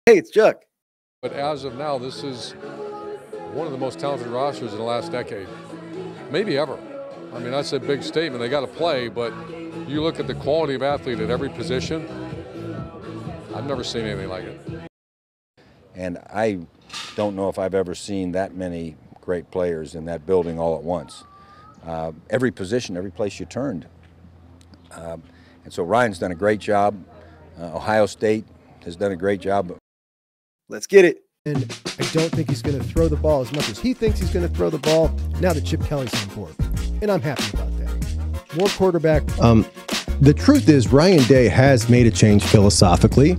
Hey, it's Chuck. But as of now, this is one of the most talented rosters in the last decade, maybe ever. I mean, that's a big statement. They got to play, but you look at the quality of athlete at every position, I've never seen anything like it. And I don't know if I've ever seen that many great players in that building all at once. Every position, every place you turned. And so Ryan's done a great job. Ohio State has done a great job. Let's get it. And I don't think he's going to throw the ball as much as he thinks he's going to throw the ball now that Chip Kelly's on board. And I'm happy about that. More quarterback. The truth is Ryan Day has made a change philosophically,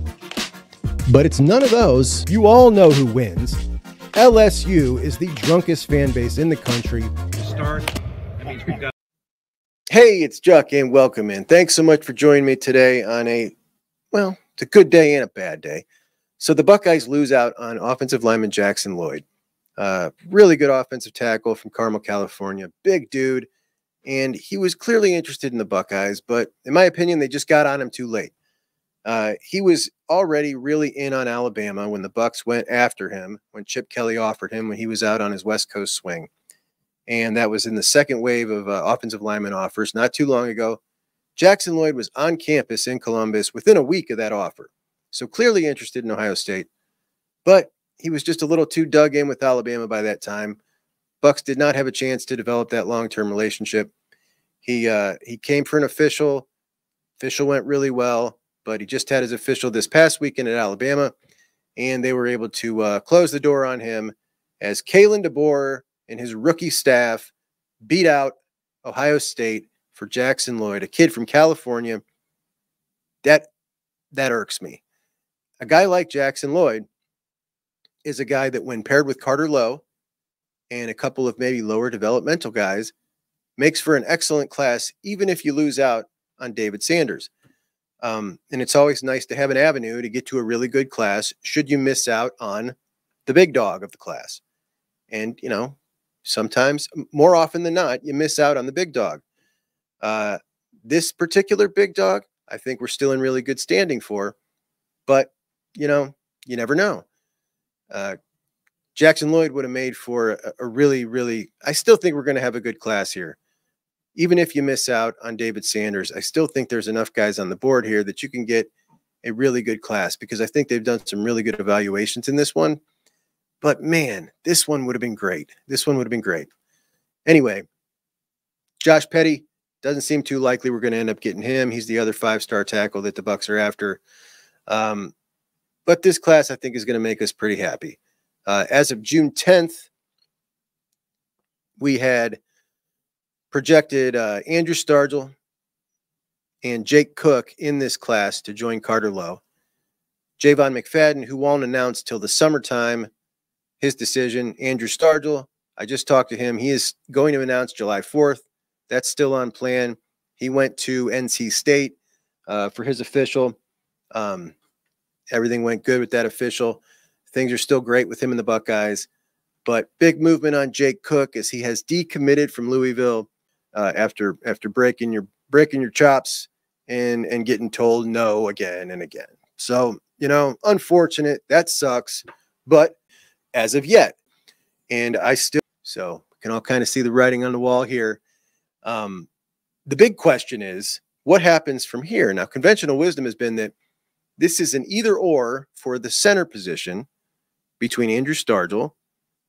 but it's none of those. You all know who wins. LSU is the drunkest fan base in the country. Hey, it's Chuck, and welcome in. Thanks so much for joining me today on it's a good day and a bad day. So the Buckeyes lose out on offensive lineman Jackson Lloyd. Really good offensive tackle from Carmel, California. Big dude. And he was clearly interested in the Buckeyes, but in my opinion, they just got on him too late. He was already really in on Alabama when the Bucs went after him, when Chip Kelly offered him when he was out on his West Coast swing. And that was in the second wave of offensive lineman offers not too long ago. Jackson Lloyd was on campus in Columbus within a week of that offer. So clearly interested in Ohio State, but he was just a little too dug in with Alabama by that time. Bucs did not have a chance to develop that long-term relationship. He came for an official. Official went really well, but he just had his official this past weekend at Alabama, and they were able to close the door on him as Kalen DeBoer and his rookie staff beat out Ohio State for Jackson Lloyd, a kid from California. That irks me. A guy like Jackson Lloyd is a guy that when paired with Carter Lowe and a couple of maybe lower developmental guys makes for an excellent class, even if you lose out on David Sanders. And it's always nice to have an avenue to get to a really good class should you miss out on the big dog of the class. And, sometimes, more often than not, you miss out on the big dog. This particular big dog, I think we're still in really good standing for, but you never know. Jackson Lloyd would have made for a really, really, I still think we're going to have a good class here. Even if you miss out on David Sanders, I still think there's enough guys on the board here that you can get a really good class because I think they've done some really good evaluations in this one. But man, this one would have been great. This one would have been great. Anyway, Josh Petty doesn't seem too likely we're going to end up getting him. He's the other five-star tackle that the Bucs are after. But this class, I think, is going to make us pretty happy. As of June 10th, we had projected Andrew Stargelo and Jake Cook in this class to join Carter Lowe. Javon McFadden, who won't announce till the summertime his decision. Andrew Stargelo, I just talked to him. He is going to announce July 4th. That's still on plan. He went to NC State for his official. Everything went good with that official. Things are still great with him and the Buckeyes. But big movement on Jake Cook as he has decommitted from Louisville after breaking your chops and getting told no again and again. So, unfortunate. That sucks. But as of yet, and so we can all kind of see the writing on the wall here. The big question is, what happens from here? Now, conventional wisdom has been that this is an either-or for the center position between Andrew Stargelo,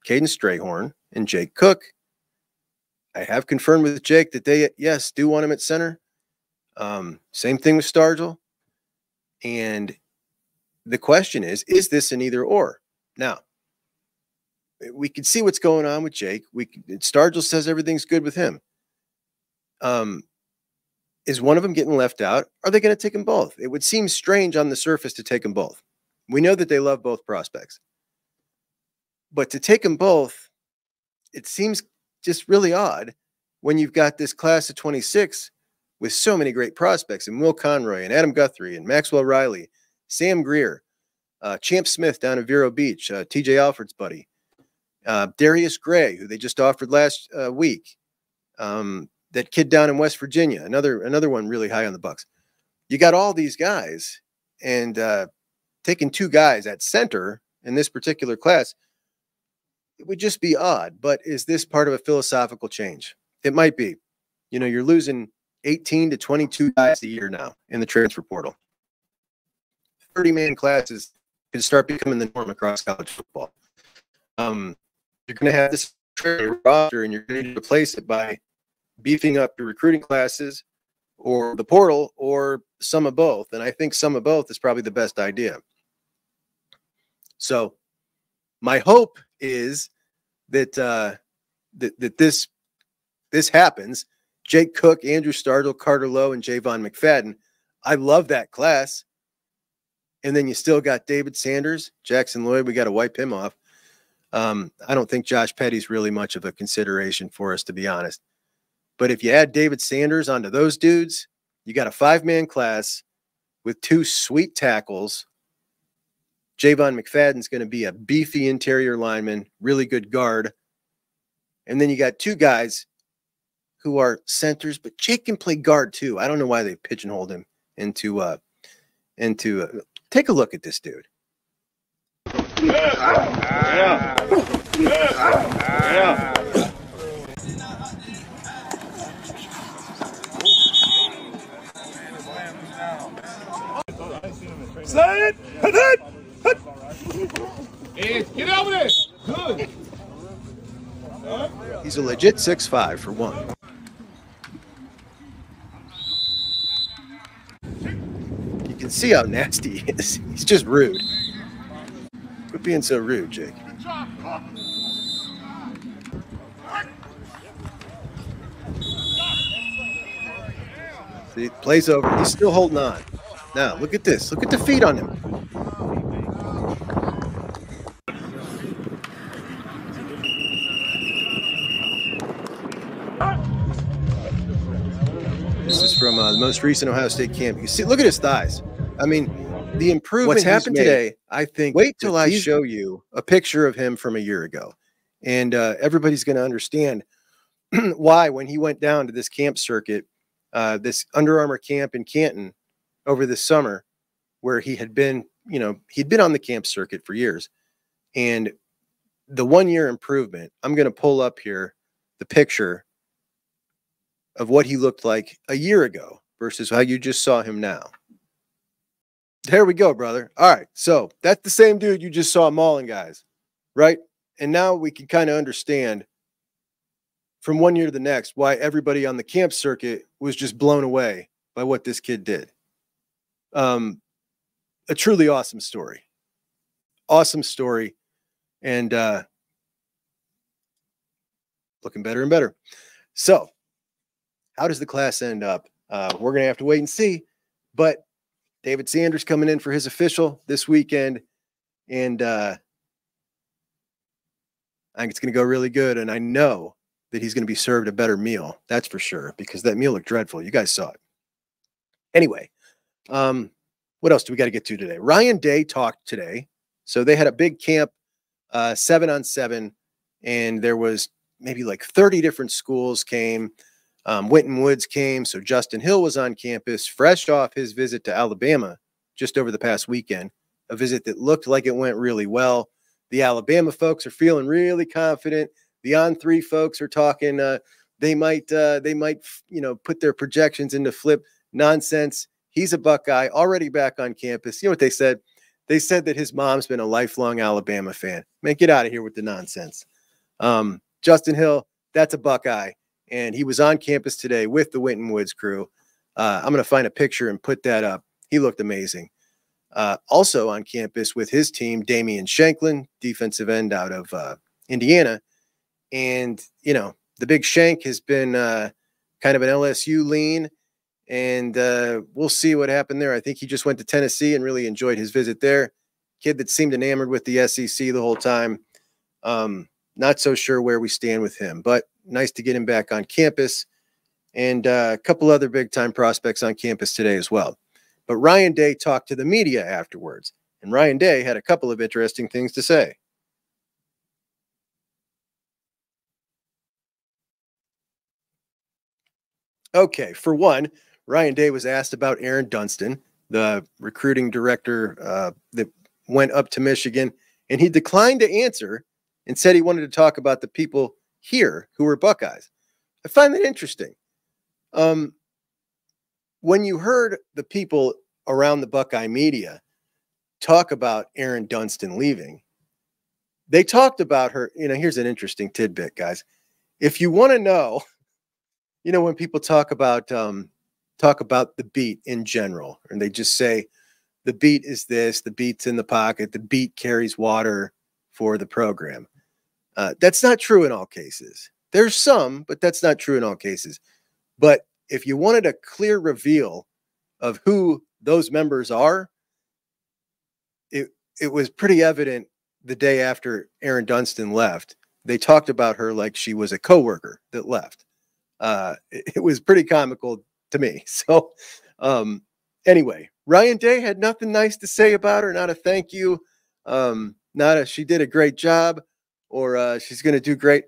Caden Strayhorn, and Jake Cook. I have confirmed with Jake that they, yes, do want him at center. Same thing with Stargelo. And the question is this an either-or? Now, we can see what's going on with Jake. Stargelo says everything's good with him. Is one of them getting left out? Are they going to take them both? It would seem strange on the surface to take them both. We know that they love both prospects. But to take them both, it seems just really odd when you've got this class of 26 with so many great prospects and Will Conroy and Adam Guthrie and Maxwell Riley, Sam Greer, Champ Smith down at Vero Beach, TJ Alford's buddy, Darius Gray, who they just offered last week, that kid down in West Virginia, another one really high on the Bucs. You got all these guys, and to taking 2 guys at center in this particular class, it would just be odd. But is this part of a philosophical change? It might be. You know, you're losing 18 to 22 guys a year now in the transfer portal. 30-man classes can start becoming the norm across college football. You're going to have this roster, and you're going to replace it by beefing up your recruiting classes or the portal or some of both. And I think some of both is probably the best idea. So my hope is that this happens. Jake Cook, Andrew Stargelo, Carter Lowe, and Javon McFadden. I love that class. And then you still got David Sanders, Jackson Lloyd. We got to wipe him off. I don't think Josh Petty's really much of a consideration for us, to be honest. But if you add David Sanders onto those dudes, you got a 5-man class with 2 sweet tackles. Javon McFadden's going to be a beefy interior lineman, really good guard. And then you got 2 guys who are centers, but Jake can play guard too. I don't know why they pigeonholed him into take a look at this dude. Slide it. Get over there. Good. He's a legit 6'5" for one. You can see how nasty he is. He's just rude. Quit being so rude, Jake. See, plays over. He's still holding on. Now, look at this. Look at the feet on him. This is from the most recent Ohio State camp. You see, look at his thighs. I mean, the improvement. What's happened today, I think. Wait till I show you a picture of him from a year ago, and everybody's going to understand why when he went down to this camp circuit, this Under Armour camp in Canton over this summer, where he had been, you know, he'd been on the camp circuit for years, and the 1-year improvement. I'm going to pull up here the picture of what he looked like a year ago versus how you just saw him now. There we go, brother. All right. So that's the same dude you just saw mauling guys, right? And now we can kind of understand from 1 year to the next why everybody on the camp circuit was just blown away by what this kid did. A truly awesome story. Awesome story. And looking better and better. So how does the class end up? We're going to have to wait and see. But David Sanders coming in for his official this weekend. And I think it's going to go really good. And I know that he's going to be served a better meal. That's for sure, because that meal looked dreadful. You guys saw it. Anyway, what else do we got to get to today? Ryan Day talked today. So they had a big camp, 7-on-7, and there was maybe like 30 different schools came. Winton Woods came, so Justin Hill was on campus, fresh off his visit to Alabama just over the past weekend, a visit that looked like it went really well. The Alabama folks are feeling really confident. The On3 folks are talking. They might, you know, put their projections into flip nonsense. He's a Buckeye, already back on campus. You know what they said? They said that his mom's been a lifelong Alabama fan. Man, get out of here with the nonsense. Justin Hill, that's a Buckeye. And he was on campus today with the Winton Woods crew. I'm going to find a picture and put that up. He looked amazing. Also on campus with his team, Damian Shanklin, defensive end out of Indiana. And, you know, the big Shank has been kind of an LSU lean. And we'll see what happened there. I think he just went to Tennessee and really enjoyed his visit there. Kid that seemed enamored with the SEC the whole time. Not so sure where we stand with him, but nice to get him back on campus. And a couple other big-time prospects on campus today as well. But Ryan Day talked to the media afterwards, and Ryan Day had a couple of interesting things to say. Okay, for one, Ryan Day was asked about Aaron Dunston, the recruiting director that went up to Michigan, and he declined to answer and said he wanted to talk about the people here who were Buckeyes. I find that interesting. When you heard the people around the Buckeye media talk about Aaron Dunston leaving, they talked about her. Here's an interesting tidbit, guys. If you want to know, when people talk about the beat in general, and they just say the beat is this, the beat's in the pocket, the beat carries water for the program. That's not true in all cases. There's some, but that's not true in all cases. But if you wanted a clear reveal of who those members are, it was pretty evident the day after Aaron Dunston left. They talked about her like she was a coworker that left. It was pretty comical to me. So anyway, Ryan Day had nothing nice to say about her, not a thank you, not a she did a great job, or she's going to do great.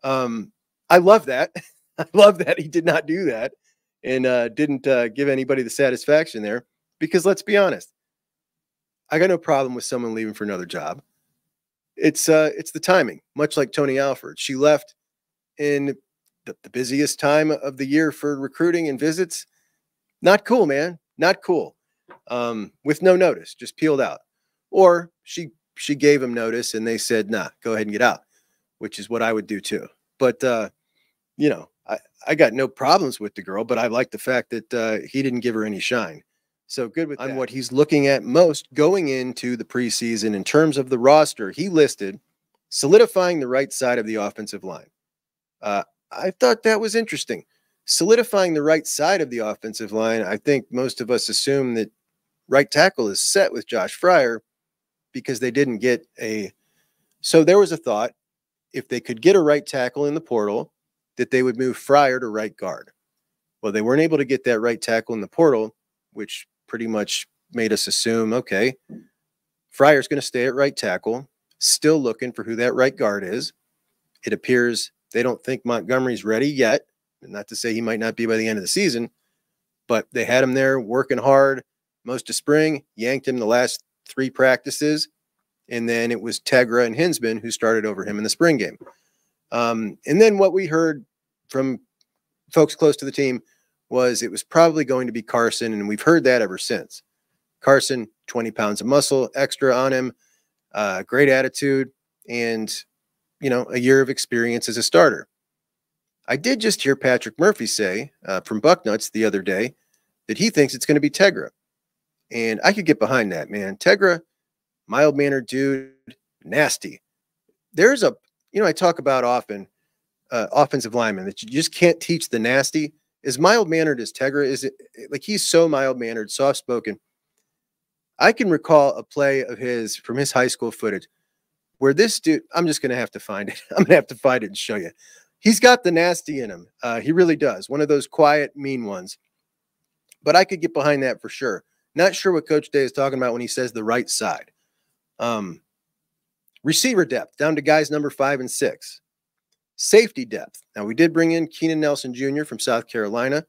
I love that. I love that he did not do that and didn't give anybody the satisfaction there, because let's be honest, I got no problem with someone leaving for another job. It's the timing, much like Tony Alford. She left in the busiest time of the year for recruiting and visits. Not cool, man. Not cool. With no notice, just peeled out. Or she gave him notice and they said, nah, go ahead and get out, which is what I would do too. But, I got no problems with the girl, but I like the fact that he didn't give her any shine. So good with that. On what he's looking at most going into the preseason in terms of the roster, he listed solidifying the right side of the offensive line. I thought that was interesting. Solidifying the right side of the offensive line. I think most of us assume that right tackle is set with Josh Fryer because they didn't get a. So there was a thought, if they could get a right tackle in the portal, that they would move Fryer to right guard. Well, they weren't able to get that right tackle in the portal, which pretty much made us assume, okay, Fryer's going to stay at right tackle, still looking for who that right guard is. It appears they don't think Montgomery's ready yet. Not to say he might not be by the end of the season, but they had him there working hard most of spring, yanked him the last 3 practices, and then it was Tegra and Hinsman who started over him in the spring game. And then what we heard from folks close to the team was it was probably going to be Carson, and we've heard that ever since. Carson, 20 pounds of muscle extra on him, great attitude, and, a year of experience as a starter. I did just hear Patrick Murphy say from Bucknuts the other day that he thinks it's going to be Tegra. And I could get behind that, man. Tegra, mild-mannered dude, nasty. There's I talk about often offensive linemen that you just can't teach the nasty. As mild-mannered as Tegra is, like he's so mild-mannered, soft-spoken. I can recall a play of his from his high school footage where this dude, I'm just going to have to find it. I'm going to have to find it and show you. He's got the nasty in him. He really does. One of those quiet, mean ones. But I could get behind that for sure. Not sure what Coach Day is talking about when he says the right side. Receiver depth, down to guys number 5 and 6. Safety depth. Now, we did bring in Keenan Nelson Jr. from South Carolina,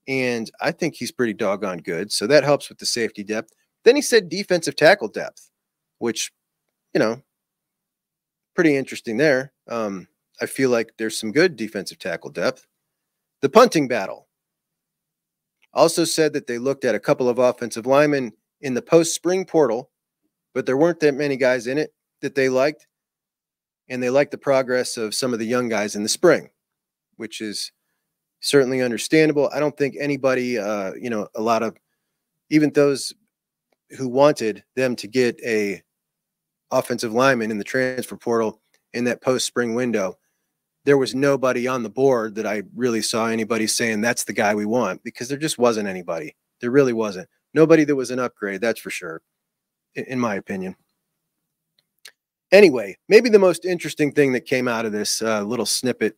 and I think he's pretty doggone good. So that helps with the safety depth. Then he said defensive tackle depth, which, pretty interesting there. I feel like there's some good defensive tackle depth. The punting battle. Also said that they looked at a couple of offensive linemen in the post-spring portal, but there weren't that many guys in it that they liked. And they liked the progress of some of the young guys in the spring, which is certainly understandable. I don't think anybody, a lot of, even those who wanted them to get a offensive lineman in the transfer portal in that post-spring window, there was nobody on the board that I really saw anybody saying that's the guy we want, because there just wasn't anybody. There really wasn't. Nobody that was an upgrade, that's for sure, in my opinion. Anyway, maybe the most interesting thing that came out of this little snippet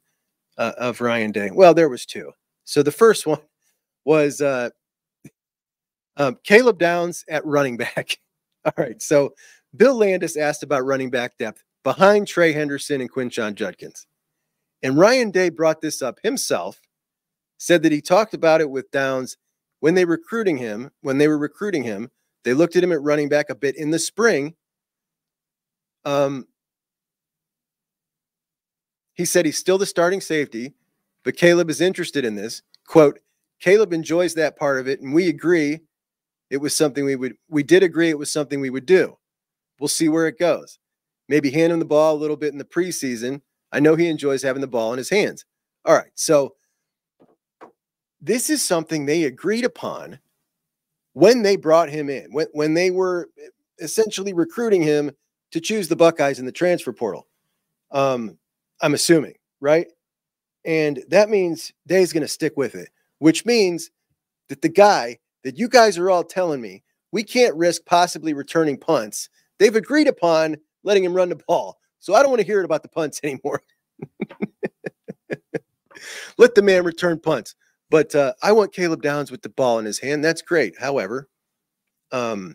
of Ryan Day, well, there was 2. So the first one was Caleb Downs at running back. All right, so Bill Landis asked about running back depth behind Trey Henderson and Quinshon Judkins. And Ryan Day brought this up himself, said that he talked about it with Downs when they were recruiting him, that They looked at him at running back a bit in the spring. He said he's still the starting safety, but Caleb is interested in this. Quote, Caleb enjoys that part of it, and we agree it was something we did agree it was something we would do. We'll see where it goes. Maybe hand him the ball a little bit in the preseason. I know he enjoys having the ball in his hands. All right, so this is something they agreed upon when they brought him in, when they were essentially recruiting him to choose the Buckeyes in the transfer portal. I'm assuming, right? And that means Day's going to stick with it, which means that the guy that you guys are all telling me we can't risk possibly returning punts, they've agreed upon letting him run the ball. So I don't want to hear about the punts anymore. Let the man return punts. But I want Caleb Downs with the ball in his hand. That's great. However, you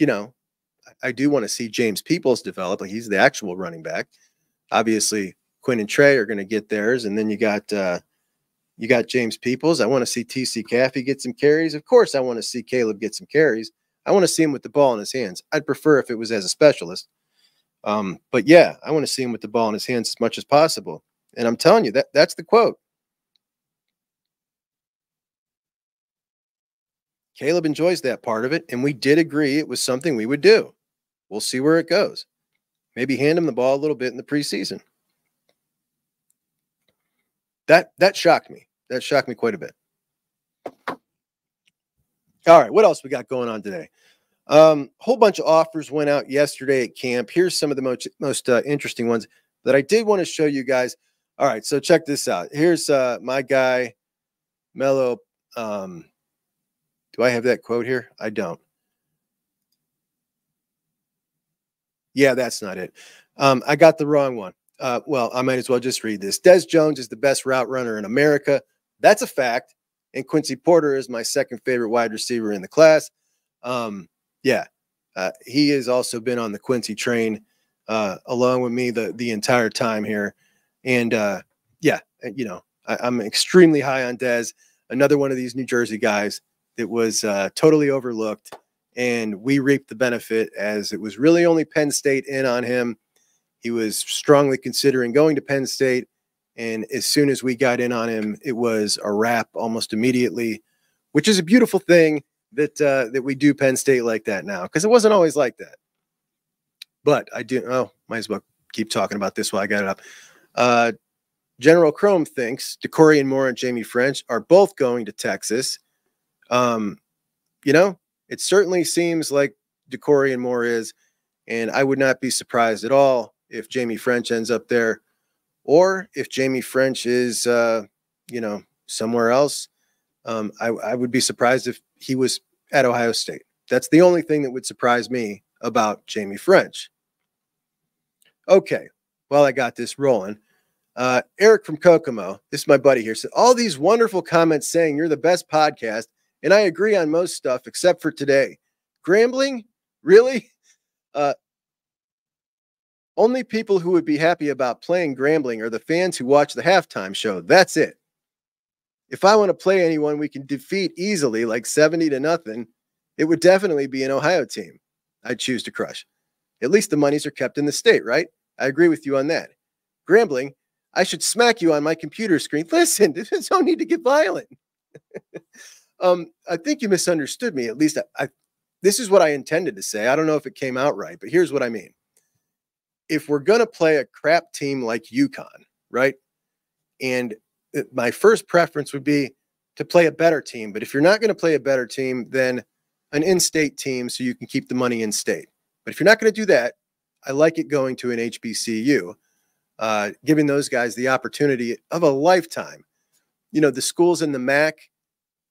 know, I do want to see James Peoples develop. Like, he's the actual running back. Obviously, Quinn and Trey are going to get theirs, and then you got James Peoples. I want to see TC Caffey get some carries. Of course, I want to see Caleb get some carries. I want to see him with the ball in his hands. I'd prefer if it was as a specialist. But yeah, I want to see him with the ball in his hands as much as possible. And I'm telling you, that's the quote. Caleb enjoys that part of it, and we did agree it was something we would do. We'll see where it goes. Maybe hand him the ball a little bit in the preseason. That shocked me. That shocked me quite a bit. All right, what else we got going on today? Whole bunch of offers went out yesterday at camp. Here's some of the most interesting ones that I did want to show you guys. All right, so check this out. Here's my guy, Mello. Do I have that quote here? I don't. Yeah, that's not it. I got the wrong one. Well, I might as well just read this. Des Jones is the best route runner in America. That's a fact. And Quincy Porter is my second favorite wide receiver in the class. He has also been on the Quincy train along with me the entire time here. And you know, I'm extremely high on Des. Another one of these New Jersey guys that was totally overlooked, and we reaped the benefit as it was really only Penn State in on him. He was strongly considering going to Penn State, and as soon as we got in on him, it was a wrap almost immediately, which is a beautiful thing that we do Penn State like that now, because it wasn't always like that. But I do, might as well keep talking about this while I got it up. General Chrome thinks DeCorian Moore and Jamie French are both going to Texas. You know, it certainly seems like DeCorian Moore is, and I would not be surprised at all if Jamie French ends up there, or if Jamie French is, you know, somewhere else. I would be surprised if he was at Ohio State. That's the only thing that would surprise me about Jamie French. Okay, well, I got this rolling. Eric from Kokomo, this is my buddy here, said all these wonderful comments saying you're the best podcast, and I agree on most stuff except for today. Grambling? Really? Only people who would be happy about playing Grambling are the fans who watch the halftime show. That's it. If I want to play anyone we can defeat easily, like 70-0, it would definitely be an Ohio team I'd choose to crush. At least the monies are kept in the state, right? I agree with you on that. Grambling, I should smack you on my computer screen. Listen, there's no need to get violent. I think you misunderstood me. At least this is what I intended to say. I don't know if it came out right, but here's what I mean. If we're going to play a crap team like UConn, right? And my first preference would be to play a better team. But if you're not going to play a better team, then an in-state team so you can keep the money in-state. But if you're not going to do that, I like it going to an HBCU, giving those guys the opportunity of a lifetime. You know, the schools in the MAC,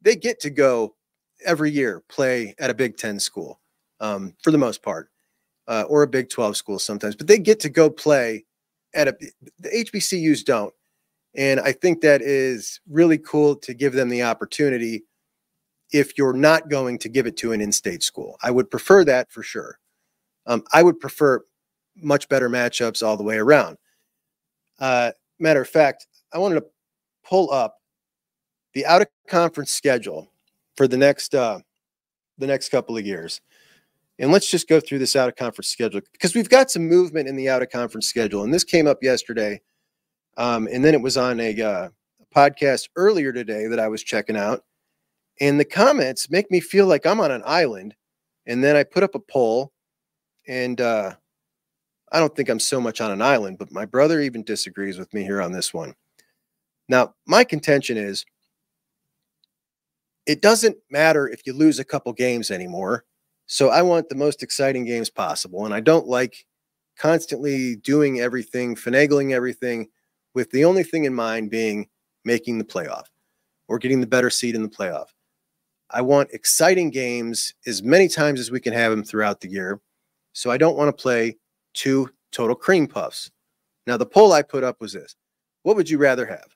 they get to go every year play at a Big Ten school for the most part, or a Big 12 school sometimes. But they get to go play at the HBCUs don't. And I think that is really cool to give them the opportunity if you're not going to give it to an in-state school. I would prefer that for sure. I would prefer much better matchups all the way around. Matter of fact, I wanted to pull up the out-of-conference schedule for the next the next couple of years. And let's just go through this out-of-conference schedule because we've got some movement in the out-of-conference schedule. And this came up yesterday. And then it was on a podcast earlier today that I was checking out. And the comments make me feel like I'm on an island. And then I put up a poll. And I don't think I'm so much on an island, but my brother even disagrees with me here on this one. Now, my contention is it doesn't matter if you lose a couple games anymore. So I want the most exciting games possible. And I don't like constantly doing everything, finagling everything, with the only thing in mind being making the playoff or getting the better seed in the playoff. I want exciting games as many times as we can have them throughout the year. So I don't want to play 2 total cream puffs. Now, the poll I put up was this. What would you rather have?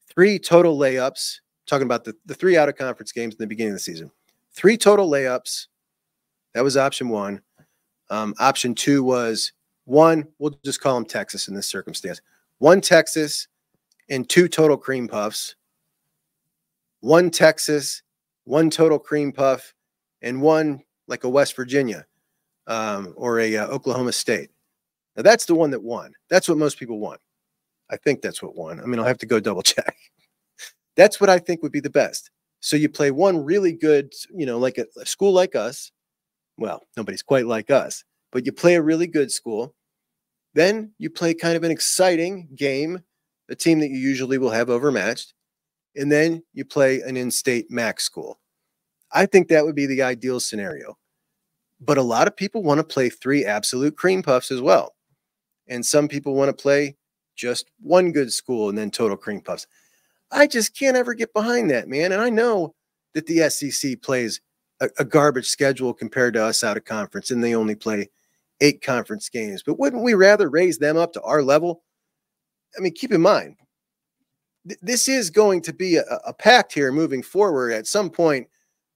3 total layups, talking about the 3 out-of-conference games in the beginning of the season. 3 total layups. That was option 1. Option 2 was 1, we'll just call them Texas in this circumstance. 1 Texas and 2 total cream puffs. 1 Texas, 1 total cream puff, and 1 like a West Virginia or a Oklahoma State. Now that's the one that won. That's what most people want. I think that's what won. I mean, I'll have to go double check. That's what I think would be the best. So you play one really good, like a school like us. Well, nobody's quite like us, but you play a really good school. Then you play kind of an exciting game, a team that you usually will have overmatched. And then you play an in-state MAC school. I think that would be the ideal scenario. But a lot of people want to play 3 absolute cream puffs as well. And some people want to play just 1 good school and then total cream puffs. I just can't ever get behind that, man. And I know that the SEC plays a garbage schedule compared to us out of conference, and they only play 8 conference games. But wouldn't we rather raise them up to our level? I mean, keep in mind, this is going to be a pact here moving forward at some point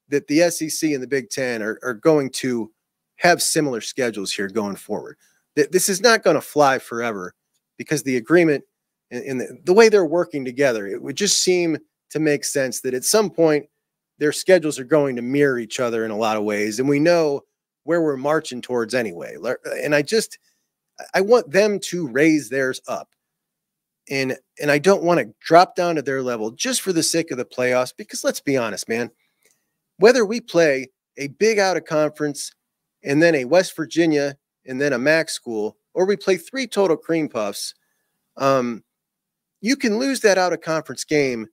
that the SEC and the Big Ten are going to have similar schedules here going forward. This is not going to fly forever because the agreement and the way they're working together, it would just seem to make sense that at some point their schedules are going to mirror each other in a lot of ways. And we know where we're marching towards anyway. And I want them to raise theirs up. And I don't want to drop down to their level just for the sake of the playoffs, because let's be honest, man, whether we play a big out of conference and then a West Virginia and then a MAC school, or we play 3 total cream puffs, you can lose that out of conference game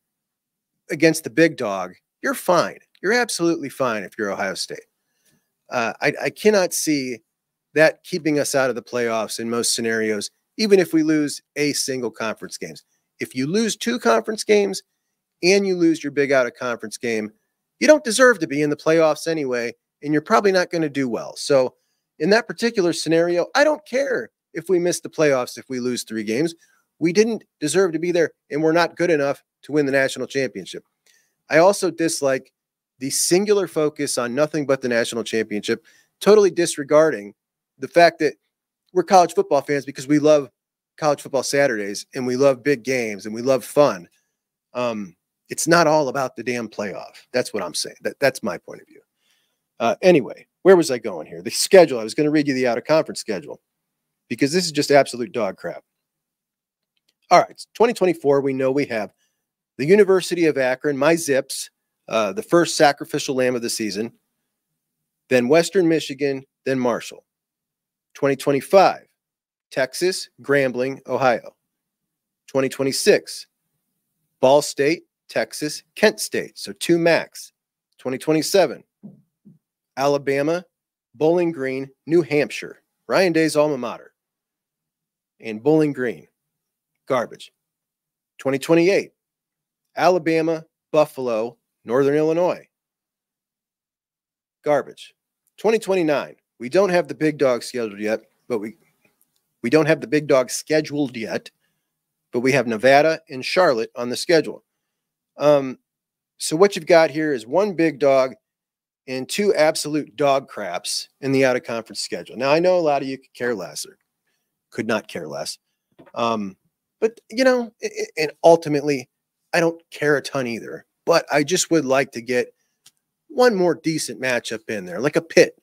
against the big dog. You're fine. You're absolutely fine if you're Ohio State. I cannot see that keeping us out of the playoffs in most scenarios, even if we lose a single conference games. If you lose 2 conference games and you lose your big out of conference game, you don't deserve to be in the playoffs anyway, and you're probably not going to do well. So in that particular scenario, I don't care if we miss the playoffs, if we lose 3 games. We didn't deserve to be there, and we're not good enough to win the national championship. I also dislike the singular focus on nothing but the national championship, totally disregarding the fact that we're college football fans because we love college football Saturdays and we love big games and we love fun. It's not all about the damn playoff. That's what I'm saying. That's my point of view. Anyway, where was I going here? The schedule. I was going to read you the out-of-conference schedule because this is just absolute dog crap. All right, it's 2024. We know we have the University of Akron, my Zips, the first sacrificial lamb of the season, then Western Michigan, then Marshall. 2025, Texas, Grambling, Ohio. 2026, Ball State, Texas, Kent State, so 2 MACs. 2027, Alabama, Bowling Green, New Hampshire, Ryan Day's alma mater. And Bowling Green, garbage. 2028, Alabama, Buffalo, Northern Illinois, garbage. 2029, we don't have the big dog scheduled yet, but we don't have the big dog scheduled yet, but we have Nevada and Charlotte on the schedule. So what you've got here is 1 big dog and 2 absolute dog craps in the out-of-conference schedule. Now, I know a lot of you could care less or could not care less. But, and ultimately, I don't care a ton either. But I just would like to get one more decent matchup in there, like a Pitt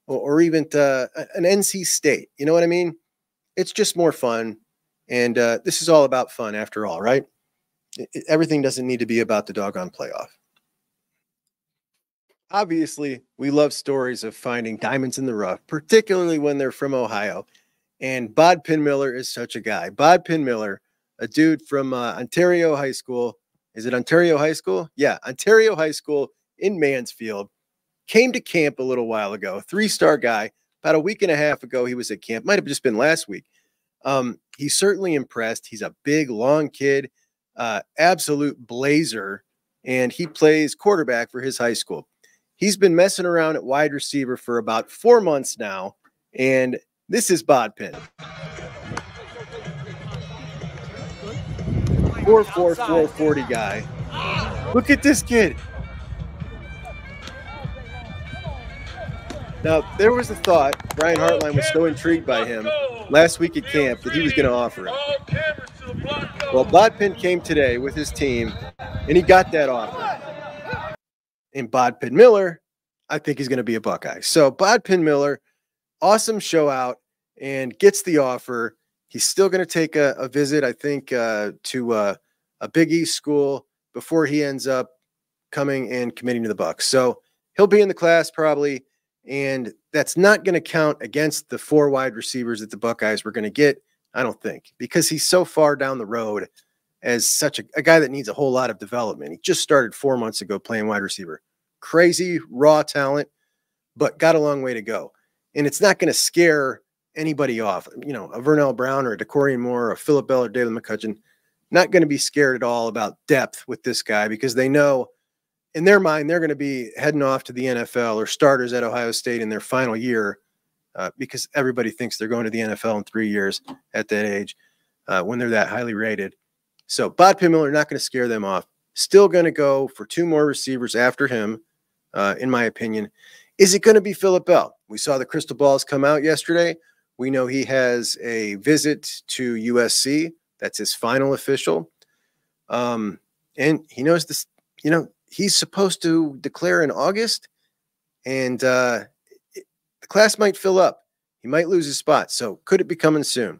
or even an NC State. You know what I mean? It's just more fun. And this is all about fun after all, right? Everything doesn't need to be about the doggone playoff. Obviously, we love stories of finding diamonds in the rough, particularly when they're from Ohio. And Bodpegn Miller is such a guy. Bodpegn Miller, a dude from Ontario High School. Is it Ontario High School? Yeah, Ontario High School in Mansfield. Came to camp a little while ago. 3-star guy. About a week and a half ago, he was at camp. Might have just been last week. He's certainly impressed. He's a big, long kid, absolute blazer, and he plays quarterback for his high school. He's been messing around at wide receiver for about 4 months now, and this is Bodpegn. 4'4", 440 guy. Look at this kid. Now, there was a thought, Brian Hartline was so intrigued by him last week at camp that he was going to offer it. Well, Bodpegn came today with his team, and he got that offer. And Bodpegn Miller, I think he's going to be a Buckeye. So Bodpegn Miller, awesome show out, and gets the offer. He's still going to take a visit, I think, to a Big East school before he ends up coming and committing to the Bucs. So he'll be in the class probably, and that's not going to count against the 4 wide receivers that the Buckeyes were going to get, I don't think, because he's so far down the road as such a guy that needs a whole lot of development. He just started 4 months ago playing wide receiver. Crazy, raw talent, but got a long way to go. And it's not going to scare anybody off. You know, a Vernell Brown or a DeCorian Moore or a Phillip Bell or David McCutcheon, not going to be scared at all about depth with this guy because they know in their mind they're going to be heading off to the NFL or starters at Ohio State in their final year because everybody thinks they're going to the NFL in 3 years at that age when they're that highly rated. So Bodpegn Miller not going to scare them off. Still going to go for 2 more receivers after him, in my opinion. Is it going to be Phillip Bell? We saw the crystal balls come out yesterday. We know he has a visit to USC. That's his final official. And he knows this, you know, he's supposed to declare in August, and the class might fill up. He might lose his spot. So could it be coming soon?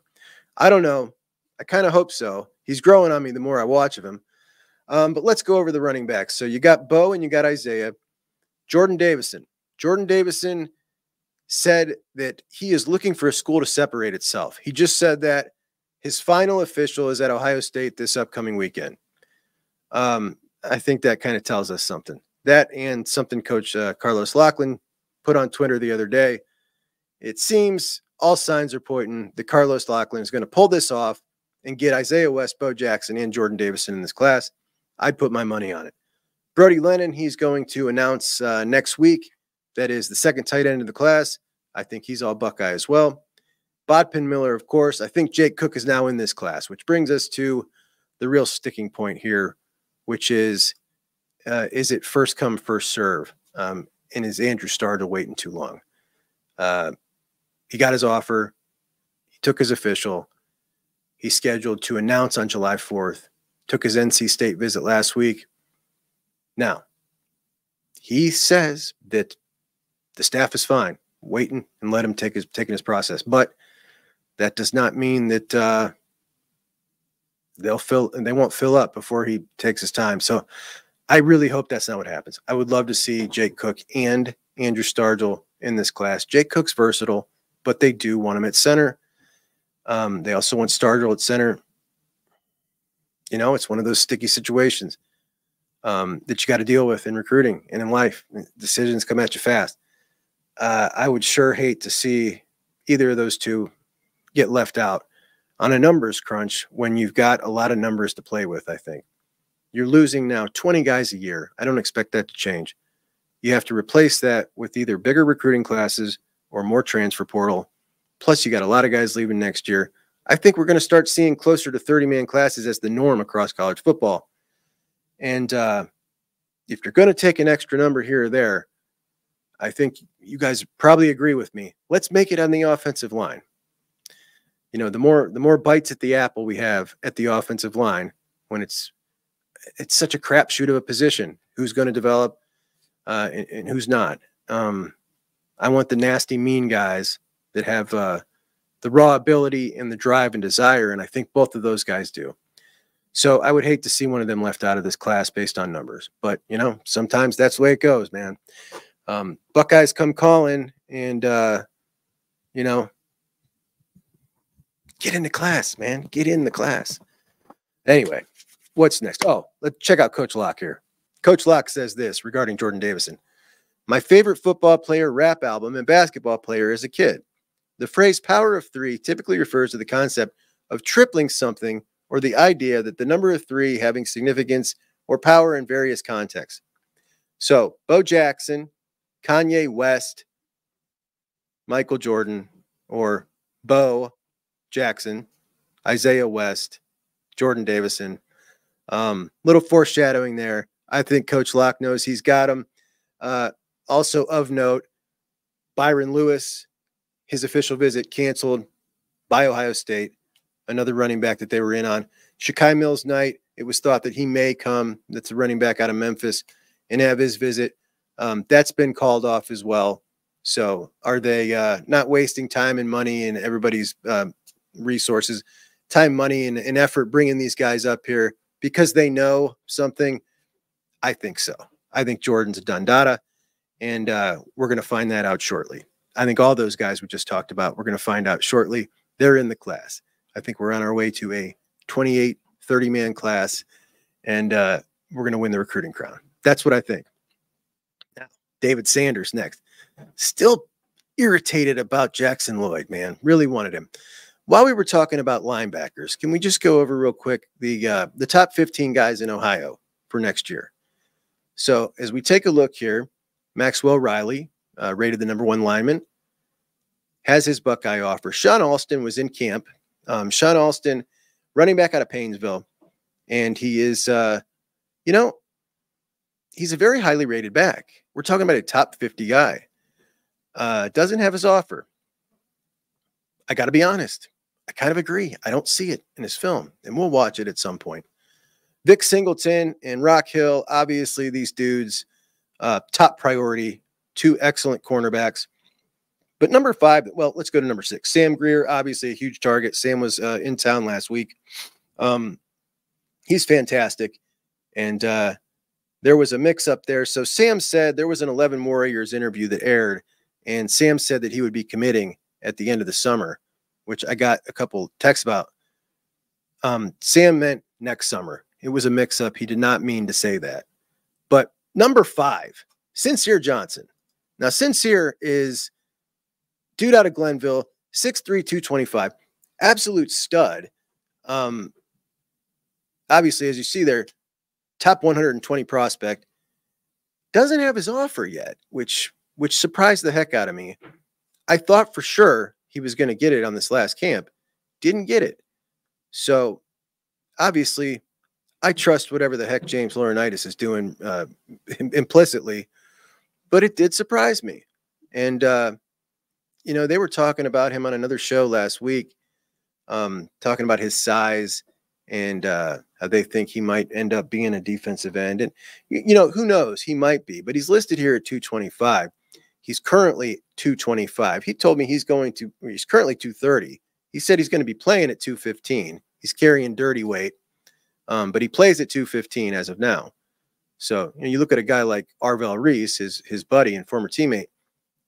I don't know. I kind of hope so. He's growing on me the more I watch of him. But let's go over the running backs. So you got Bo and you got Isaiah. Jordan Davison. Jordan Davison said that he is looking for a school to separate itself. He just said that his final official is at Ohio State this upcoming weekend. I think that kind of tells us something. That and something Coach Carlos Loughlin put on Twitter the other day. It seems all signs are pointing that Carlos Loughlin is going to pull this off and get Isaiah West, Bo Jackson, and Jordan Davison in this class. I'd put my money on it. Brody Lennon, he's going to announce next week. That is the second tight end of the class. I think he's all Buckeye as well. Bodpegn Miller, of course. I think Jake Cook is now in this class, which brings us to the real sticking point here, which is it first come, first serve? And is Andrew Stargelo waiting too long? He got his offer. He took his official. He's scheduled to announce on July 4th. Took his NC State visit last week. Now, he says that the staff is fine, waiting and let him taking his process. But that does not mean that they won't fill up before he takes his time. So I really hope that's not what happens. I would love to see Jake Cook and Andrew Stargelo in this class. Jake Cook's versatile, but they do want him at center. They also want Stargelo at center. You know, it's one of those sticky situations that you got to deal with in recruiting and in life. Decisions come at you fast. I would sure hate to see either of those two get left out on a numbers crunch when you've got a lot of numbers to play with, I think. You're losing now 20 guys a year. I don't expect that to change. You have to replace that with either bigger recruiting classes or more transfer portal. Plus, you got a lot of guys leaving next year. I think we're going to start seeing closer to 30-man classes as the norm across college football. And if you're going to take an extra number here or there, I think you guys probably agree with me. Let's make it on the offensive line. You know, the more bites at the apple we have at the offensive line, when it's such a crapshoot of a position, who's going to develop, and who's not. I want the nasty, mean guys that have the raw ability and the drive and desire, and I think both of those guys do. So I would hate to see one of them left out of this class based on numbers. But, you know, sometimes that's the way it goes, man. Buckeyes come calling, and, you know, get in the class, man. Get in the class. Anyway, what's next? Oh, let's check out Coach Locke here. Coach Locke says this regarding Jordan Davison. My favorite football player rap album and basketball player as a kid. The phrase power of three typically refers to the concept of tripling something or the idea that the number of three having significance or power in various contexts. So, Bo Jackson, Kanye West, Michael Jordan, or Bo Jackson, Isaiah West, Jordan Davison. Little foreshadowing there. I think Coach Locke knows he's got him. Also of note, Byron Lewis, his official visit canceled by Ohio State, another running back that they were in on. Shakai Mills Knight, it was thought that he may come, that's a running back out of Memphis, and have his visit. That's been called off as well. So are they not wasting time and money and everybody's resources, time, money, and effort bringing these guys up here because they know something? I think so. I think Jordan's a done data, and we're going to find that out shortly. I think all those guys we just talked about, we're going to find out shortly. They're in the class. I think we're on our way to a 28, 30-man class, and we're going to win the recruiting crown. That's what I think. Now, David Sanders next. Still irritated about Jackson Lloyd, man. Really wanted him. While we were talking about linebackers, can we just go over real quick the top 15 guys in Ohio for next year? So as we take a look here, Maxwell Riley, rated the #1 lineman, has his Buckeye offer. Sean Alston was in camp. Sean Alston, running back out of Paynesville, and he is, you know, he's a very highly rated back. We're talking about a top 50 guy. Doesn't have his offer. I got to be honest. I kind of agree. I don't see it in his film, and we'll watch it at some point. Vic Singleton and Rock Hill, obviously these dudes, top priority, two excellent cornerbacks. But number 5, well, let's go to number 6. Sam Greer, obviously a huge target. Sam was in town last week. He's fantastic. And there was a mix-up there. So Sam said there was an 11 Warriors interview that aired, and Sam said that he would be committing at the end of the summer, which I got a couple texts about. Sam meant next summer. It was a mix-up. He did not mean to say that. But number 5, Sincere Johnson. Now, Sincere is dude out of Glenville, 6'3", 225, absolute stud. Obviously, as you see there, top 120 prospect. Doesn't have his offer yet, which surprised the heck out of me. I thought for sure he was going to get it on this last camp. Didn't get it. So, obviously, I trust whatever the heck James Laurinaitis is doing implicitly, but it did surprise me. And, you know, they were talking about him on another show last week, talking about his size and how they think he might end up being a defensive end. And, you know, who knows? He might be, but he's listed here at 225. He's currently 225. He told me he's currently 230. He said he's going to be playing at 215. He's carrying dirty weight. But he plays at 215 as of now. So you look at a guy like Arvell Reese, his buddy and former teammate.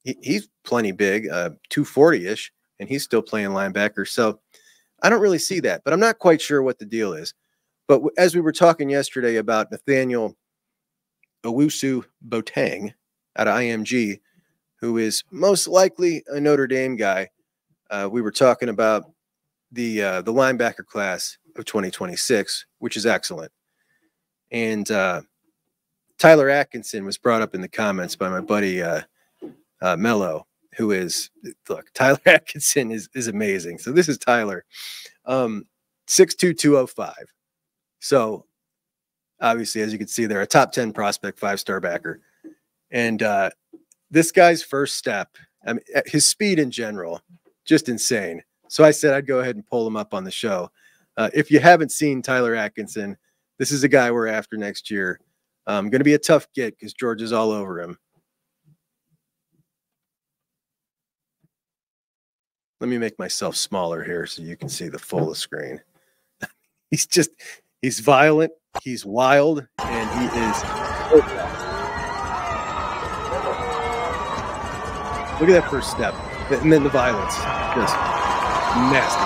He's plenty big, 240-ish, and he's still playing linebacker. So I don't really see that, but I'm not quite sure what the deal is. But as we were talking yesterday about Nathaniel Owusu Boateng out of IMG, who is most likely a Notre Dame guy, we were talking about the linebacker class of 2026, which is excellent. And Tyler Atkinson was brought up in the comments by my buddy Mello, who is, look, Tyler Atkinson is amazing. So this is Tyler, 6'2", 205. So obviously, as you can see there, a top 10 prospect, 5-star backer. And this guy's first step, I mean, his speed in general, just insane. So I said I'd go ahead and pull him up on the show. If you haven't seen Tyler Atkinson, this is a guy we're after next year. Going to be a tough get because Georgia's all over him. Let me make myself smaller here so you can see the full screen. He's violent, he's wild, and he is so fast. Look at that first step, and then the violence. Just nasty.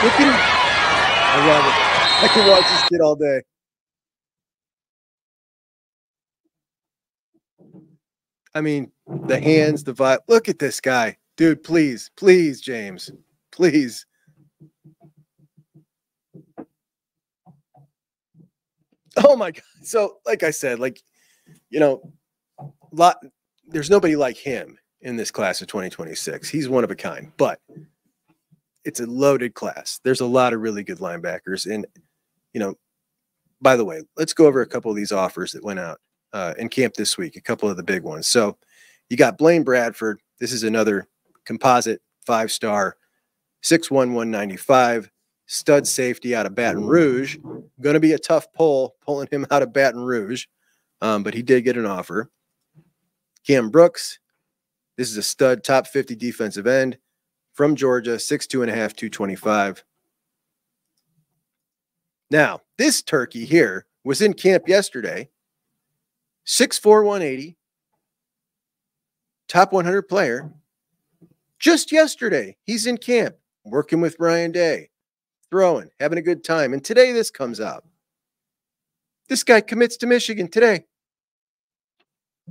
Look at him. I love it. I can watch this kid all day. I mean, the hands, the vibe. Look at this guy. Dude, please, please, James. Please. Oh, my God. So, like I said, there's nobody like him in this class of 2026. He's one of a kind. But it's a loaded class. There's a lot of really good linebackers. And, by the way, let's go over a couple of these offers that went out in camp this week, a couple of the big ones. So you got Blaine Bradford. This is another composite 5-star, 6'1", 195, stud safety out of Baton Rouge. Going to be a tough pulling him out of Baton Rouge, but he did get an offer. Cam Brooks. This is a stud top 50 defensive end from Georgia, 6'2.5", 225. Now, this turkey here was in camp yesterday. 6'4", 180, top 100 player. Just yesterday, he's in camp, working with Ryan Day, throwing, having a good time. And today this comes out. This guy commits to Michigan today.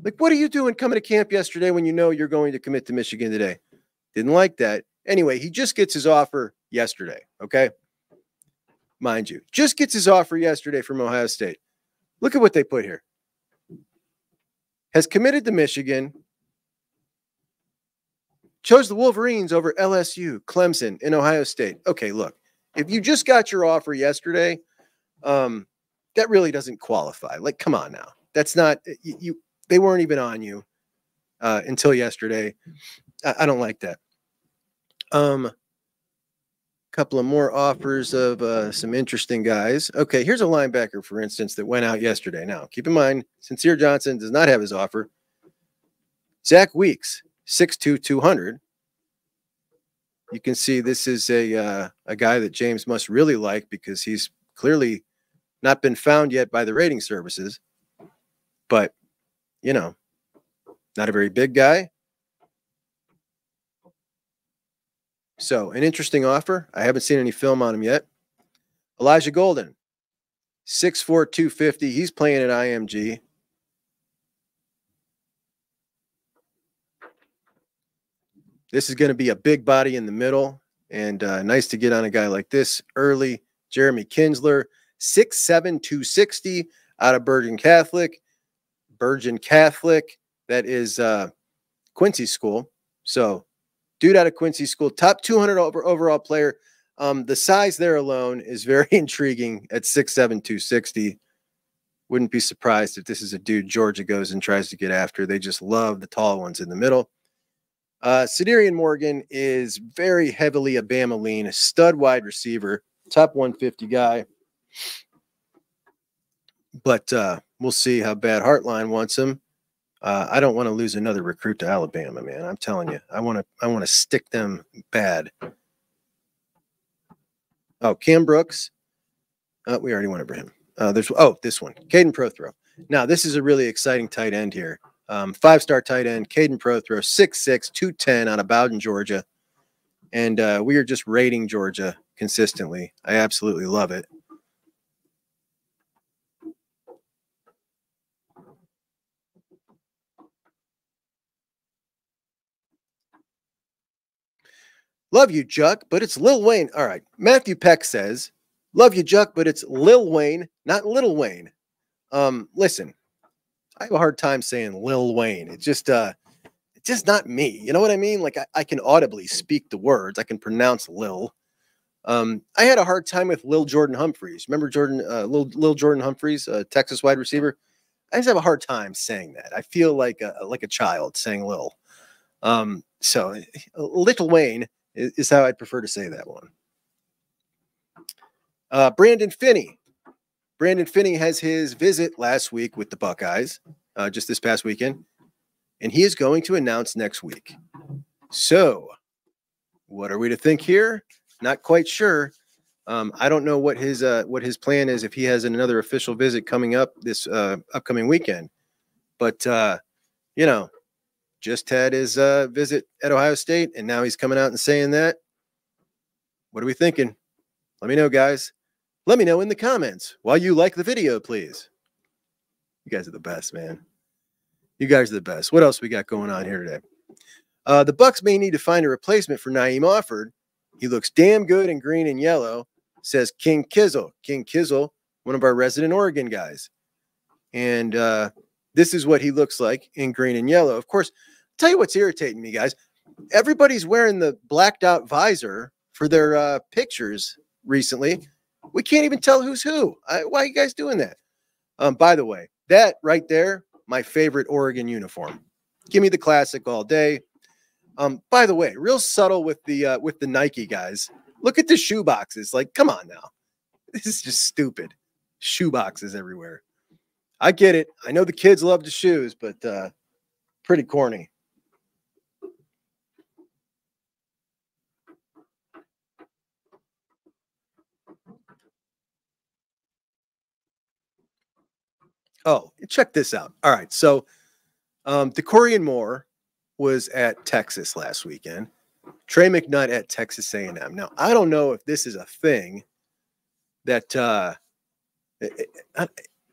Like, what are you doing coming to camp yesterday when you know you're going to commit to Michigan today? Didn't like that. Anyway, he just gets his offer yesterday, okay? Mind you, just gets his offer yesterday from Ohio State. Look at what they put here. Has committed to Michigan, chose the Wolverines over LSU, Clemson, and Ohio State. Okay, look, if you just got your offer yesterday, that really doesn't qualify. Like, come on now. That's not you. They weren't even on you until yesterday. I don't like that. Couple of more offers of some interesting guys. Okay, here's a linebacker, for instance, that went out yesterday. Now, keep in mind, Sincere Johnson does not have his offer. Zach Weeks, 6'2", 200. You can see this is a guy that James must really like because he's clearly not been found yet by the rating services. But, not a very big guy. So, an interesting offer. I haven't seen any film on him yet. Elijah Golden, 6'4", 250. He's playing at IMG. This is going to be a big body in the middle, and nice to get on a guy like this early. Jeremy Kinsler, 6'7", 260, out of Bergen Catholic. That is Quincy School. So, dude out of Quincy School, top 200 overall player. The size there alone is very intriguing at 6'7", 260. Wouldn't be surprised if this is a dude Georgia goes and tries to get after. They just love the tall ones in the middle. Siderian Morgan is very heavily a Bama lean, a stud wide receiver, top 150 guy. But we'll see how bad Heartline wants him. I don't want to lose another recruit to Alabama, man. I'm telling you, I want to stick them bad. Oh, Cam Brooks. We already went over him. This one, Caden Prothro. Now, this is a really exciting tight end here. 5-star tight end, Caden Prothro, 6'6", 210 out of Bowden, Georgia. And we are just rating Georgia consistently. I absolutely love it. Love you, Juck, but it's Lil Wayne. All right. Matthew Peck says, love you, Juck, but it's Lil Wayne, not Little Wayne. Listen, I have a hard time saying Lil Wayne. It's just not me. You know what I mean? Like I can audibly speak the words. I can pronounce Lil. I had a hard time with Lil Jordan Humphreys. Remember Lil Jordan Humphreys, Texas wide receiver? I just have a hard time saying that. I feel like a child saying Lil. So Little Wayne is how I'd prefer to say that one. Brandon Finney. Brandon Finney has his visit last week with the Buckeyes, just this past weekend, and he is going to announce next week. So, what are we to think here? Not quite sure. I don't know what his plan is if he has another official visit coming up this upcoming weekend. But you know, just had his visit at Ohio State, and now he's coming out and saying that. What are we thinking? Let me know, guys. Let me know in the comments while you like the video, please. You guys are the best, man. You guys are the best. What else we got going on here today? The Bucks may need to find a replacement for Naeem Offord. He looks damn good in green and yellow, says King Kizzle. King Kizzle, one of our resident Oregon guys. And this is what he looks like in green and yellow. Of course, I'll tell you what's irritating me, guys. Everybody's wearing the blacked out visor for their pictures recently. We can't even tell who's who. Why are you guys doing that? By the way, that right there, my favorite Oregon uniform. Give me the classic all day. By the way, real subtle with the Nike guys. Look at the shoe boxes. Like, come on now. This is just stupid. Shoe boxes everywhere. I get it. I know the kids love the shoes, but pretty corny. Oh, check this out. All right. So DeCorian Moore was at Texas last weekend. Trey McNutt at Texas A&M. Now, I don't know if this is a thing that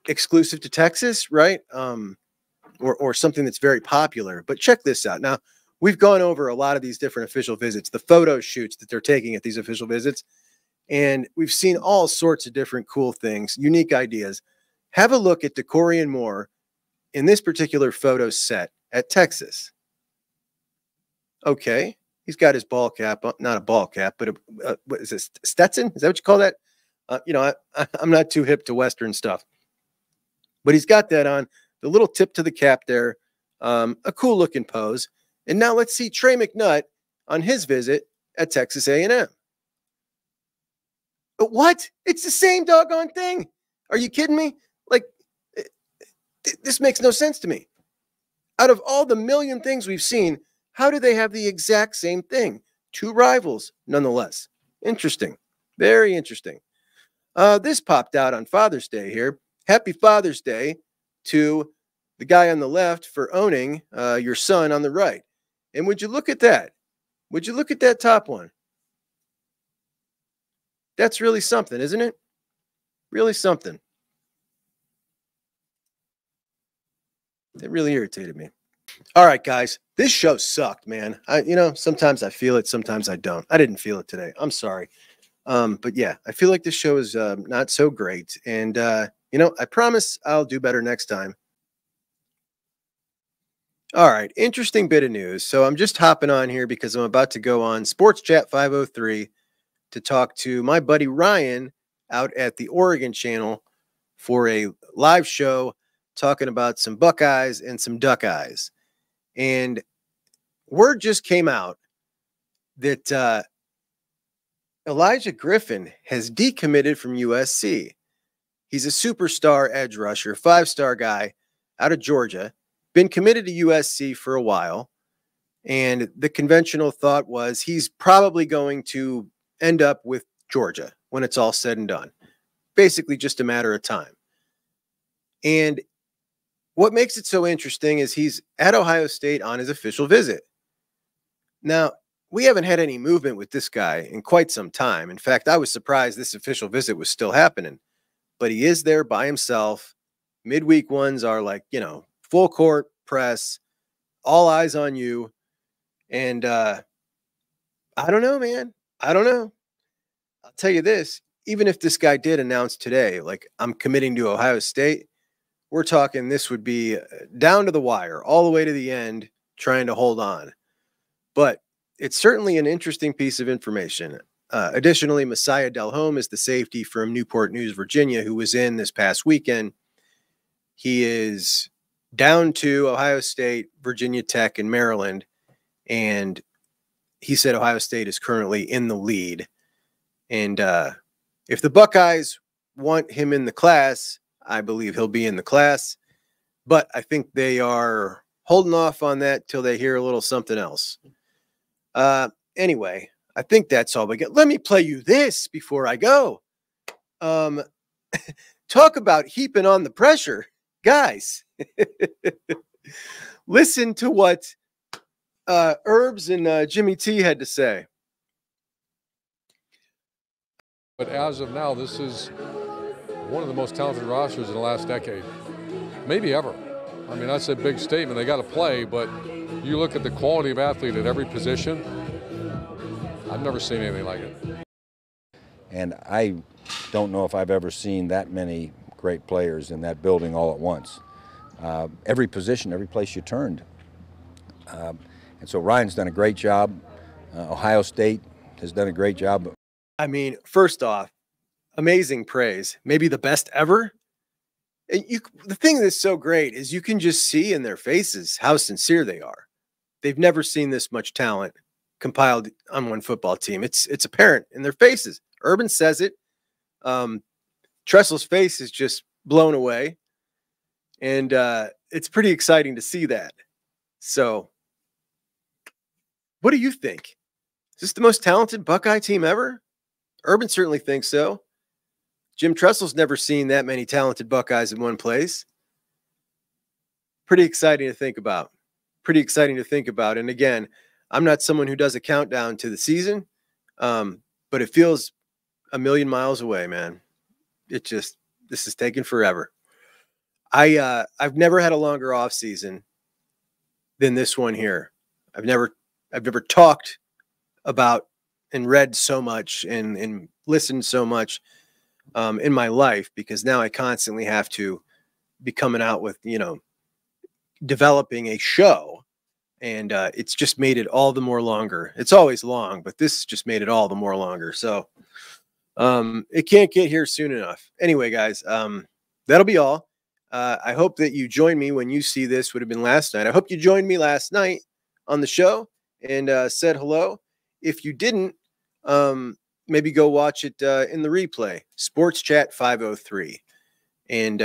exclusive to Texas, right? Or something that's very popular. But check this out. Now, we've gone over a lot of these different official visits, the photo shoots that they're taking at these official visits, and we've seen all sorts of different cool things, unique ideas. Have a look at DeCorian Moore in this particular photo set at Texas. Okay, he's got his ball cap, not a ball cap, but what is this, Stetson? Is that what you call that? I'm not too hip to Western stuff. But he's got that on, the little tip to the cap there, a cool looking pose. And now let's see Trey McNutt on his visit at Texas A&M. But what? It's the same doggone thing. Are you kidding me? Like, this makes no sense to me. Out of all the million things we've seen, how do they have the exact same thing? Two rivals, nonetheless. Interesting. Very interesting. This popped out on Father's Day here. Happy Father's Day to the guy on the left for owning your son on the right. And would you look at that? Would you look at that top one? That's really something, isn't it? Really something. It really irritated me. All right, guys, this show sucked, man. Sometimes I feel it, sometimes I don't. I didn't feel it today. I'm sorry. But yeah, I feel like this show is not so great. And, I promise I'll do better next time. All right, interesting bit of news. So I'm just hopping on here because I'm about to go on Sports Chat 503 to talk to my buddy Ryan out at the Oregon channel for a live show talking about some Buckeyes and some Duckeyes. And word just came out that Elijah Griffin has decommitted from USC. He's a superstar edge rusher, 5-star guy out of Georgia, been committed to USC for a while. And the conventional thought was he's probably going to end up with Georgia when it's all said and done. Basically just a matter of time. And what makes it so interesting is he's at Ohio State on his official visit. Now, we haven't had any movement with this guy in quite some time. In fact, I was surprised this official visit was still happening. But he is there by himself. Midweek ones are like, full court press, all eyes on you. And I don't know, man. I don't know. I'll tell you this. Even if this guy did announce today, like, I'm committing to Ohio State, we're talking this would be down to the wire, all the way to the end, trying to hold on. But it's certainly an interesting piece of information. Additionally, Messiah Delhomme is the safety from Newport News, Virginia, who was in this past weekend. He is down to Ohio State, Virginia Tech, and Maryland. And he said Ohio State is currently in the lead. And If the Buckeyes want him in the class, I believe he'll be in the class. But I think they are holding off on that till they hear a little something else. Anyway, I think that's all we get. Let me play you this before I go. Talk about heaping on the pressure. Guys, listen to what Herbs and Jimmy T had to say. But as of now, this is one of the most talented rosters in the last decade, maybe ever. I mean, that's a big statement. They got to play, but you look at the quality of athlete at every position, I've never seen anything like it. And I don't know if I've ever seen that many great players in that building all at once. Every position, every place you turned. And so Ryan's done a great job. Ohio State has done a great job. I mean, first off, amazing praise. Maybe the best ever. The thing that's so great is you can just see in their faces how sincere they are. They've never seen this much talent compiled on one football team. It's apparent in their faces. Urban says it. Tressel's face is just blown away. And it's pretty exciting to see that. So what do you think? Is this the most talented Buckeye team ever? Urban certainly thinks so. Jim Tressel's never seen that many talented Buckeyes in one place. Pretty exciting to think about. Pretty exciting to think about. And again, I'm not someone who does a countdown to the season, but it feels a million miles away, man. This is taking forever. I've never had a longer off season than this one here. I've never talked about and read so much and listened so much in my life, because now I constantly have to be coming out with, developing a show, and it's just made it all the more longer. It's always long, but this just made it all the more longer. So it can't get here soon enough. Anyway, guys, that'll be all. I hope that you join me when you see this. Would have been last night. I hope you joined me last night on the show and said hello. If you didn't, maybe go watch it in the replay. Sports Chat 503. And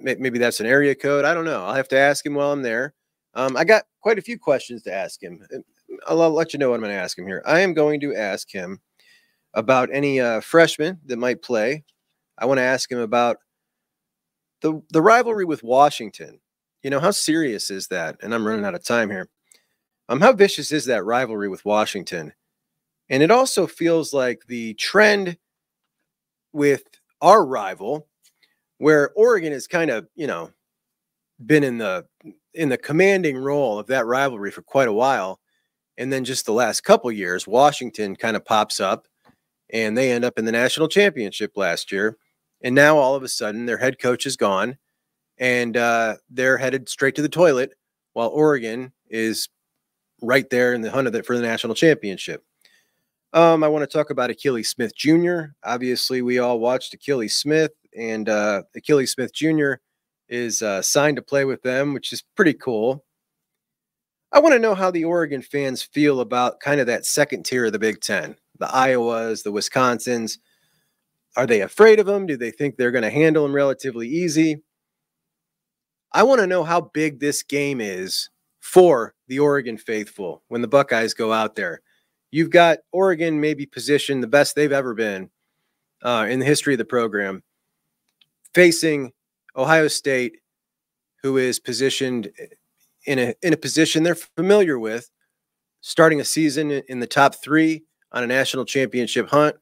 maybe that's an area code. I don't know. I'll have to ask him while I'm there. I got quite a few questions to ask him. I'll let you know what I'm going to ask him here. I am going to ask him about any freshmen that might play. I want to ask him about the rivalry with Washington. How serious is that? And I'm running out of time here. How vicious is that rivalry with Washington? And it also feels like the trend with our rival, where Oregon has kind of, been in the commanding role of that rivalry for quite a while. And then just the last couple years, Washington kind of pops up and they end up in the national championship last year. And now all of a sudden their head coach is gone and they're headed straight to the toilet, while Oregon is right there in the hunt for the national championship. I want to talk about Achilles Smith Jr. Obviously, we all watched Achilles Smith, and Achilles Smith Jr. is signed to play with them, which is pretty cool. I want to know how the Oregon fans feel about kind of that second tier of the Big Ten, the Iowas, the Wisconsins. Are they afraid of them? Do they think they're going to handle them relatively easy? I want to know how big this game is for the Oregon faithful when the Buckeyes go out there. You've got Oregon maybe positioned the best they've ever been in the history of the program, facing Ohio State, who is positioned in a position they're familiar with, starting a season in the top 3 on a national championship hunt,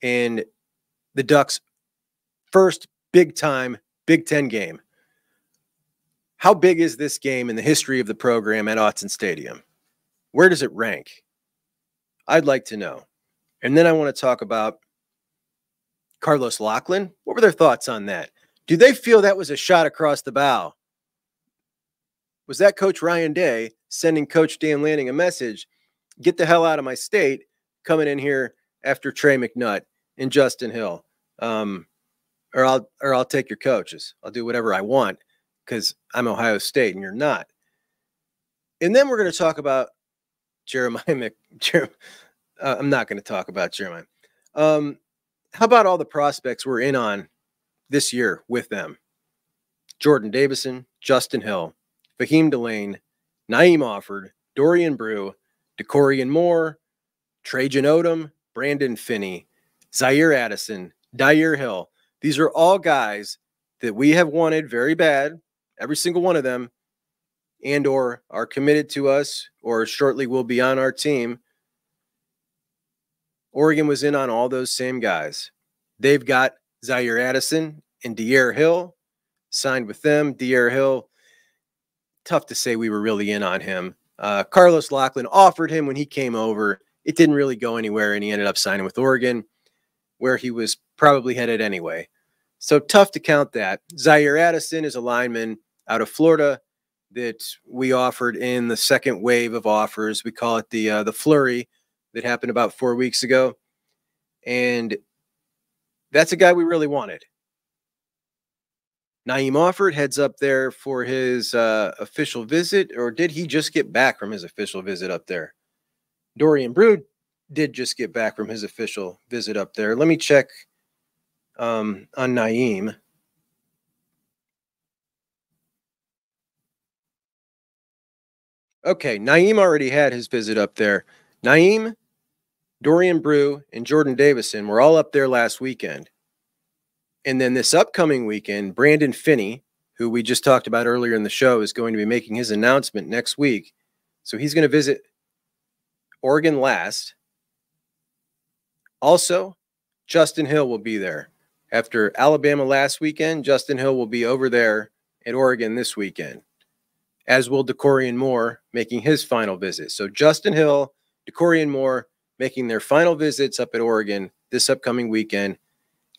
and the Ducks' first big-time Big Ten game. How big is this game in the history of the program at Autzen Stadium? Where does it rank? I'd like to know. And then I want to talk about Carlos Lachlan. What were their thoughts on that? Do they feel that was a shot across the bow? Was that Coach Ryan Day sending Coach Dan Lanning a message, get the hell out of my state, coming in here after Trey McNutt and Justin Hill? Or I'll take your coaches. I'll do whatever I want because I'm Ohio State and you're not. And then we're going to talk about Jeremiah I'm not going to talk about Jeremiah. how about all the prospects we're in on this year with them? Jordan Davison, Justin Hill, Fahim Delane, Naeem Offord, Dorian Brew, DeCorian Moore, Trajan Odom, Brandon Finney, Zaire Addison, Dyer Hill. These are all guys that we have wanted very bad, every single one of them, and or are committed to us or shortly will be on our team. Oregon was in on all those same guys. They've got Zaire Addison and Dyer Hill signed with them. Dyer Hill, tough to say we were really in on him. Carlos Lachlan offered him when he came over. It didn't really go anywhere, and he ended up signing with Oregon, where he was probably headed anyway. So tough to count that. Zaire Addison is a lineman out of Florida that we offered in the second wave of offers. We call it the flurry that happened about 4 weeks ago. And that's a guy we really wanted. Naeem Offord heads up there for his official visit, or did he just get back from his official visit up there? Dorian Brew did just get back from his official visit up there. Let me check on Naeem. Okay, Naeem already had his visit up there. Naeem, Dorian Brew, and Jordan Davison were all up there last weekend. And then this upcoming weekend, Brandon Finney, who we just talked about earlier in the show, is going to be making his announcement next week. So he's going to visit Oregon last. Also, Justin Hill will be there. After Alabama last weekend, Justin Hill will be over there at Oregon this weekend, as will DeCorian Moore making his final visit. So Justin Hill, DeCorian Moore making their final visits up at Oregon this upcoming weekend,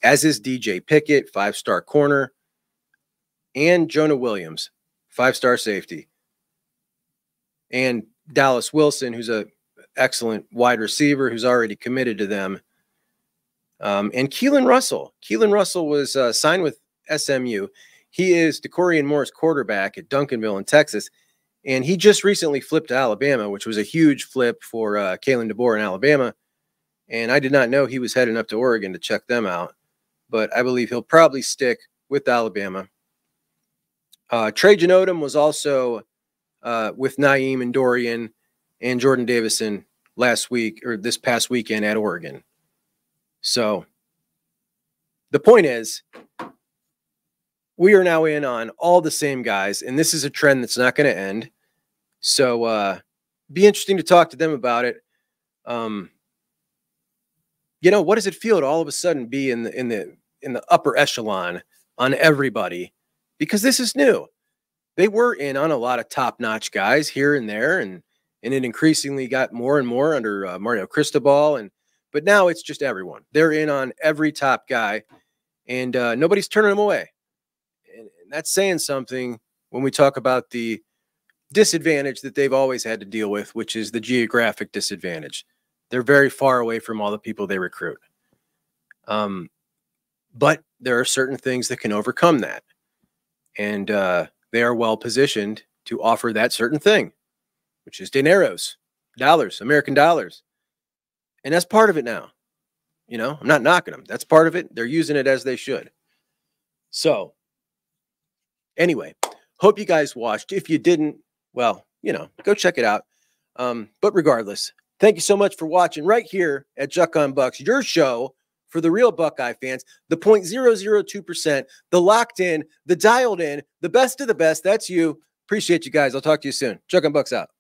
as is DJ Pickett, 5-star corner, and Jonah Williams, 5-star safety, and Dallas Wilson, who's an excellent wide receiver who's already committed to them, and Keelan Russell. Keelan Russell was signed with SMU. He is DeCorian Moore's quarterback at Duncanville in Texas, and he just recently flipped to Alabama, which was a huge flip for Kalen DeBoer in Alabama, and I did not know he was heading up to Oregon to check them out. But I believe he'll probably stick with Alabama. Trajan Odom was also with Naeem and Dorian and Jordan Davison last week, or this past weekend at Oregon. So the point is, we are now in on all the same guys, and this is a trend that's not going to end. So be interesting to talk to them about it. You know, what does it feel to all of a sudden be in the upper echelon on everybody? Because this is new. They were in on a lot of top-notch guys here and there, and it increasingly got more and more under Mario Cristobal, but now it's just everyone. They're in on every top guy, and nobody's turning them away. And that's saying something when we talk about the disadvantage that they've always had to deal with, which is the geographic disadvantage. They're very far away from all the people they recruit. But there are certain things that can overcome that. And they are well positioned to offer that certain thing, which is dineros, dollars, American dollars. And that's part of it now. You know, I'm not knocking them. That's part of it. They're using it as they should. So anyway, hope you guys watched. If you didn't, well, you know, go check it out. But regardless, thank you so much for watching right here at Juck on Bucks, your show for the real Buckeye fans, the 0.002%, the locked in, the dialed in, the best of the best. That's you. Appreciate you guys. I'll talk to you soon. Juck on Bucks out.